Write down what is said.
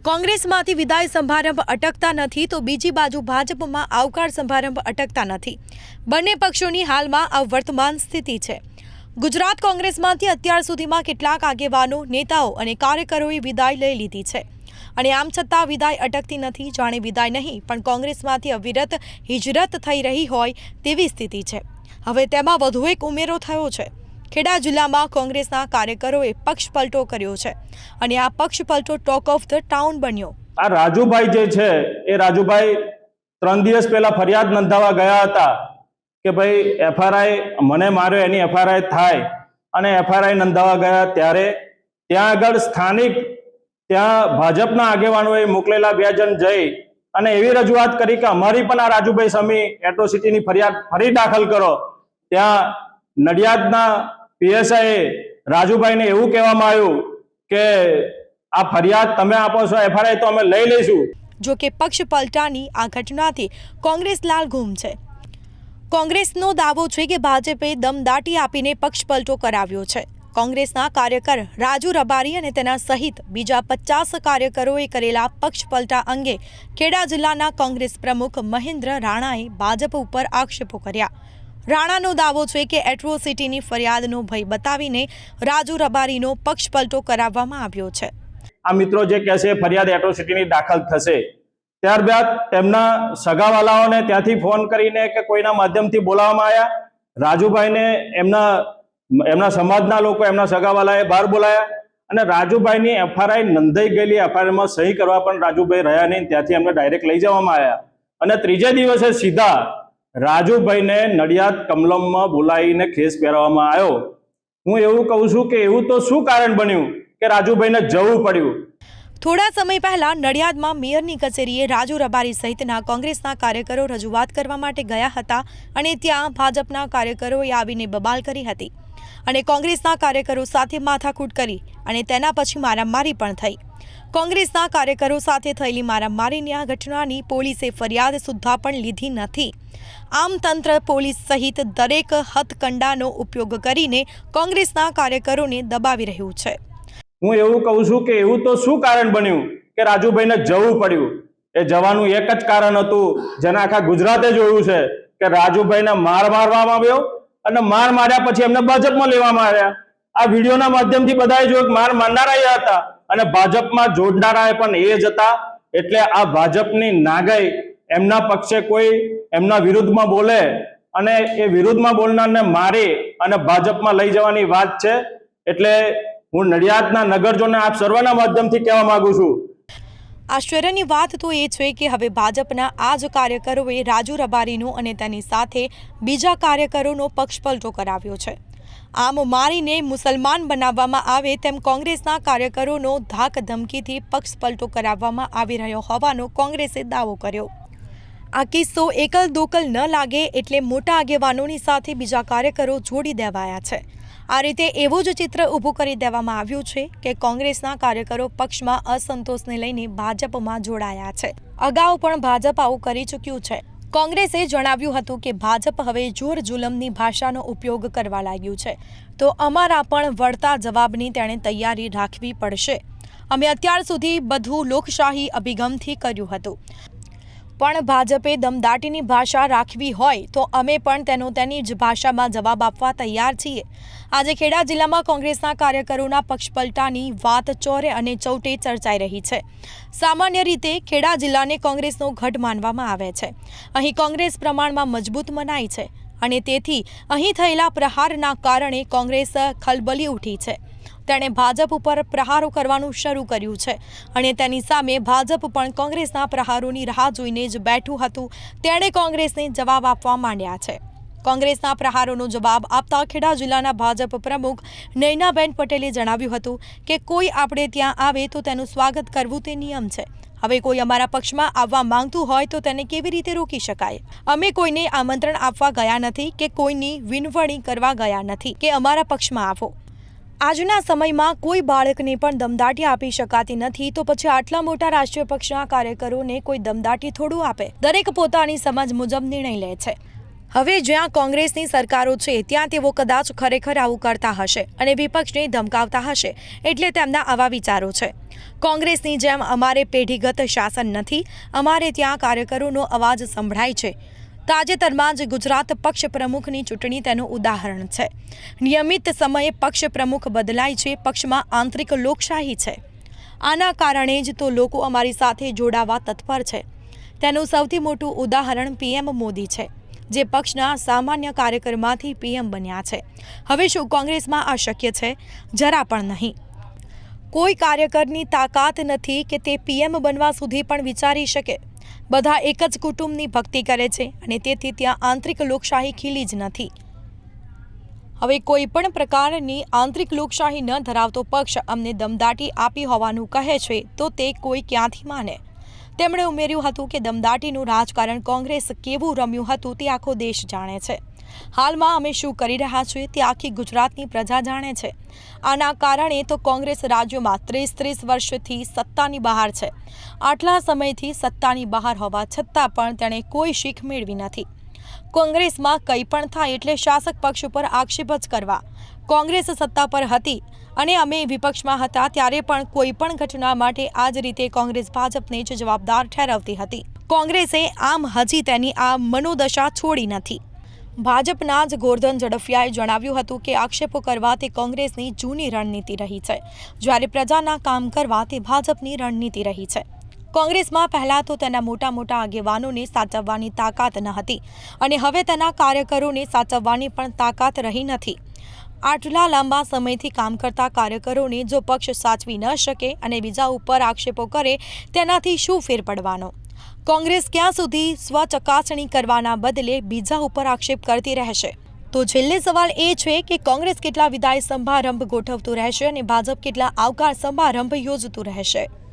કોંગ્રેસમાંથી વિદાય સમારંભ અટકતા નથી તો બીજી બાજુ ભાજપમાં આવકાર સમારંભ અટકતા નથી। બંને પક્ષોની હાલમાં આ વર્તમાન સ્થિતિ છે। ગુજરાત કોંગ્રેસમાંથી અત્યાર સુધીમાં કેટલાક આગેવાનો, નેતાઓ અને કાર્યકરોએ વિદાય લઈ લીધી છે અને આમ છતાં વિદાય અટકતી નથી। જાણે વિદાય નહીં પણ કોંગ્રેસમાંથી અવિરત હિજરત થઈ રહી હોય તેવી સ્થિતિ છે। હવે તેમાં વધુ એક ઉમેરો થયો છે। ખેડા જિલ્લામાં કોંગ્રેસના કાર્યકરોએ પક્ષ પલટો કર્યો છે અને આ પક્ષ પલટો ટોક ઓફ ધ ટાઉન બન્યો। આ રાજુભાઈ જે છે એ રાજુભાઈ 3 દિવસ પહેલા ફરિયાદ નોંધાવવા ગયા હતા કે ભાઈ એફઆરઆઈ મને માર્યો એની એફઆરઆઈ થાય અને એફઆરઆઈ નોંધાવવા ગયા ત્યારે ત્યાં આગળ સ્થાનિક ત્યાં ભાજપના આગેવાનોએ મોકલેલા 2 જણ જઈ અને એવી રજૂઆત કરી કે અમારી પણ આ રાજુભાઈ સામે એટ્રોસિટીની ફરિયાદ ફરી દાખલ કરો। ત્યાં નડિયાદના પીએસઆઈ રાજુભાઈને એવું કહેવામાં આવ્યું કે આ ફરિયાદ તમે આપો છો, એફઆરઆઈ તો અમે લઈ લઈશું। જો કે પક્ષ પલટાની આ ઘટનાથી કોંગ્રેસ લાલઘૂમ છે। કોંગ્રેસનો દાવો છે કે ભાજપે દમદાટી આપીને પક્ષ પલટો કરાવ્યો છે। કોંગ્રેસના કાર્યકર રાજુ રબારી અને તેના સહિત બીજા 50 કાર્યકરોએ કરેલા પક્ષ પલટા અંગે ખેડા જિલ્લાના કોંગ્રેસ પ્રમુખ મહેન્દ્ર રાણાએ ભાજપ ઉપર આક્ષેપો કર્યા। રાણાનો દાવો છે કે એટ્રોસિટીની ફરિયાદનો ભય બતાવીને રાજુ રબારીનો પક્ષ પલટો કરાવવામાં આવ્યો છે। આ મિત્રો જે કહે છે ફરિયાદ એટ્રોસિટીની દાખલ થશે, ત્યારબાદ તેમના સગાવાલાઓને ત્યાંથી ફોન કરીને કે કોઈના માધ્યમથી બોલાવવામાં આવ્યા। રાજુભાઈને એમના સમાજના લોકો, એમના સગાવાલાએ બહાર બોલાયા અને રાજુભાઈની એફઆરઆઈ નોંધાઈ ગયેલી એફઆરઆઈમાં સહી કરવા પણ રાજુભાઈ રહ્યા નહીં, ત્યાંથી એમને ડાયરેક્ટ લઈ જવામાં આવ્યા અને ત્રીજે દિવસે સીધા રાજુભાઈને નડિયાદ કમલમમાં બોલાવીને ખેસ પહેરવામાં આવ્યો। હું એવું કહું છું કે એવું તો શું કારણ બન્યું કે રાજુભાઈને જવું પડ્યું? થોડા સમય પહેલા નડિયાદમાં મેયરની કચેરીએ રાજુ રબારી સહિતના કોંગ્રેસના કાર્યકરો રજૂઆત કરવા માટે ગયા હતા અને ત્યાં ભાજપના કાર્યકરોએ આવીને બબાલ કરી હતી અને કોંગ્રેસના કાર્યકરો સાથે માથાકૂટ કરી અને તેના પછી મારામારી પણ થઈ। કોંગ્રેસના કાર્યકરો સાથે થયેલી મારામારીની આ ઘટનાની પોલીસે ફરિયાદ સુદ્ધા પણ લીધી નથી। આમ તંત્ર પોલીસ સહિત દરેક હથકંડાનો ઉપયોગ કરીને કોંગ્રેસના કાર્યકરોને દબાવી રહ્યું છે। હું એવું કહું છું કે એવું તો શું કારણ બન્યું કે રાજુભાઈને જવું પડ્યું? એ જવાનું એક જ કારણ હતું જેને આખા ગુજરાતે જોયું છે કે રાજુભાઈને માર મારવામાં આવ્યો અને માર માર્યા પછી એમને ભાજપમાં લેવામાં આવ્યા। આ વિડીયોના માધ્યમથી બધાએ જોયું કે માર મારનારા એ હતા અને ભાજપમાં જોડનારા પણ એ જ હતા। એટલે આ ભાજપની નાગાઈ એમના પક્ષે કોઈ એમના વિરુદ્ધમાં બોલે અને એ વિરુદ્ધમાં બોલનારને મારી અને ભાજપમાં લઈ જવાની વાત છે। એટલે હું નડિયાદના નગરજનોને આપ સર્વના માધ્યમથી કહેવા માંગુ છું। આશ્ચર્યની વાત તો એ છે કે હવે ભાજપના આ જ કાર્યકરોએ રાજુ રબારીનો અને તેની સાથે બીજા કાર્યકરોનો પક્ષ પલટો કરાવ્યો છે। આમ મારીને મુસલમાન બનાવવામાં આવે તેમ કોંગ્રેસના કાર્યકરોનો ધાક ધમકીથી પક્ષ પલટો કરાવવામાં આવી રહ્યો હોવાનો કોંગ્રેસે દાવો કર્યો। આ કિસ્સો એકલ દોકલ ન લાગે એટલે મોટા આગેવાનોની સાથે બીજા કાર્યકરો જોડી દેવાયા છે। આ રીતે એવું જ ચિત્ર ઊભું કરી દેવામાં આવ્યું છે કે કોંગ્રેસના કાર્યકરો પક્ષમાં અસંતોષને લઈને ભાજપમાં જોડાયા છે। અગાઉ પણ ભાજપ આવું કરી ચૂક્યું છે। કોંગ્રેસે જણાવ્યું હતું કે ભાજપ હવે જોર જુલમની ભાષાનો ઉપયોગ કરવા લાગ્યું છે તો અમારા પણ વળતા જવાબની તેણે તૈયારી રાખવી પડશે। અમે અત્યાર સુધી બધું લોકશાહી અભિગમથી કર્યું હતું પણ ભાજપે દમદાટીની ભાષા રાખવી હોય તો અમે પણ તેની જ ભાષામાં જવાબ આપવા તૈયાર છીએ। આજે ખેડા જિલ્લામાં કોંગ્રેસના કાર્યકરોના પક્ષપલટાની વાત ચોરે અને ચૌટે ચર્ચાઈ રહી છે। સામાન્ય રીતે ખેડા જિલ્લાને કોંગ્રેસનો ગઢ માનવામાં આવે છે। અહીં કોંગ્રેસ પ્રમાણમાં મજબૂત મનાય છે અને તેથી અહીં થયેલા પ્રહારના કારણે કોંગ્રેસ ખલબલી ઉઠી છે। તેણે ભાજપ ઉપર પ્રહારો કરવાનું શરૂ કર્યું છે અને તેની સામે ભાજપ પણ કોંગ્રેસના પ્રહારોની રાહ જોઈને જ બેઠું હતું। તેણે કોંગ્રેસને જવાબ આપવા માંડ્યા છે। કોંગ્રેસના પ્રહારોનો જવાબ આપતા ખેડા જિલ્લાના ભાજપ પ્રમુખ નયનાબેન પટેલે જણાવ્યું હતું કે કોઈ આપણે ત્યાં આવે તો તેનું સ્વાગત કરવું તે નિયમ છે। હવે કોઈ અમારા પક્ષમાં આવવા માંગતું હોય તો તેને કેવી રીતે રોકી શકાય? અમે કોઈને આમંત્રણ આપવા ગયા નથી કે કોઈની વિનવણી કરવા ગયા નથી કે અમારા પક્ષમાં આવો। આજના સમયમાં કોઈ બાળકને પણ દમદાટી આપી શકાતી નથી તો પછી આટલા મોટા રાષ્ટ્રીય પક્ષના કાર્યકરોને કોઈ દમદાટી થોડું આપે? દરેક પોતાની સમજ મુજબ નિર્ણય લે છે। હવે જ્યાં કોંગ્રેસની સરકારો છે ત્યાં તેઓ કદાચ ખરેખર આવું કરતા હશે અને વિપક્ષને ધમકાવતા હશે, એટલે તેમના આવા વિચારો છે. કોંગ્રેસની જેમ અમારે પેઢીગત શાસન નથી, અમારે ત્યાં કાર્યકરોનો અવાજ સંભળાય છે. તાજેતરમાં જ ગુજરાત પક્ષ પ્રમુખની ચૂંટણી તેનું ઉદાહરણ છે. નિયમિત સમયે પક્ષ પ્રમુખ બદલાય છે, પક્ષમાં આંતરિક લોકશાહી છે. આના કારણે જ તો લોકો અમારી સાથે જોડાવા તત્પર છે. તેનું સૌથી મોટું ઉદાહરણ પીએમ મોદી છે, જે પક્ષના સામાન્ય કાર્યકરમાંથી પીએમ બન્યા છે. હવે શું કોંગ્રેસમાં આ શક્ય છે? જરા પણ નહીં. કોઈ કાર્યકરની તાકાત નથી કે તે પીએમ બનવા સુધી પણ વિચારી શકે. બધા એક જ કુટુંબની ભક્તિ કરે છે અને તેથી ત્યાં આંતરિક લોકશાહી ખીલી જ નથી. હવે કોઈ પણ પ્રકારની આંતરિક લોકશાહી ન ધરાવતો પક્ષ અમને દમદાટી આપી હોવાનું કહે છે તો તે કોઈ ક્યાંથી માને? તેમણે ઉમેર્યું હતું કે દમદાટીનું રાજકારણ કોંગ્રેસ કેવું રમ્યું હતું તે આખો દેશ જાણે છે. હાલમાં અમે શું કરી રહ્યા છીએ તે આખી ગુજરાતની પ્રજા જાણે છે. આના કારણે તો કોંગ્રેસ રાજ્યોમાં 30 વર્ષથી સત્તાની બહાર છે. આટલા સમયથી સત્તાની બહાર હોવા છતાં પણ તેણે કોઈ શીખ મેળવી નથી. કોંગ્રેસમાં કંઈ પણ થાય એટલે શાસક પક્ષ ઉપર આક્ષેપ જ કરવા. કોંગ્રેસ સત્તા પર હતી અને અમે વિપક્ષમાં હતા ત્યારે પણ કોઈ પણ ઘટના માટે આ જ રીતે કોંગ્રેસ ભાજપને જ જવાબદાર ઠેરવતી હતી. કોંગ્રેસે આમ હજી તેની આ મનોદશા છોડી નથી. ભાજપના જ ગોરધન ઝડફિયાએ જણાવ્યું હતું કે આક્ષેપો કરવા તે કોંગ્રેસની જૂની રણનીતિ રહી છે, જ્યારે પ્રજાના કામ કરવા તે ભાજપની રણનીતિ રહી છે. કોંગ્રેસમાં પહેલાં તો તેના મોટા આગેવાનોને સાચવવાની તાકાત ન હતી અને હવે તેના કાર્યકરોને સાચવવાની પણ તાકાત રહી નથી. આટલા લાંબા સમયથી કામ કરતા કાર્યકરોને જો પક્ષ સાચવી ન શકે અને બીજા ઉપર આક્ષેપો કરે તેનાથી શું ફેર પડવાનો? કોંગ્રેસ ક્યાં સુધી સ્વચકાસણી કરવાના બદલે બીજા ઉપર આક્ષેપ કરતી રહેશે? તો છેલ્લે સવાલ એ છે કે કોંગ્રેસ કેટલા વિદાય સમારંભ ગોઠવતું રહેશે અને ભાજપ કેટલા આવકાર સમારંભ યોજતું રહેશે?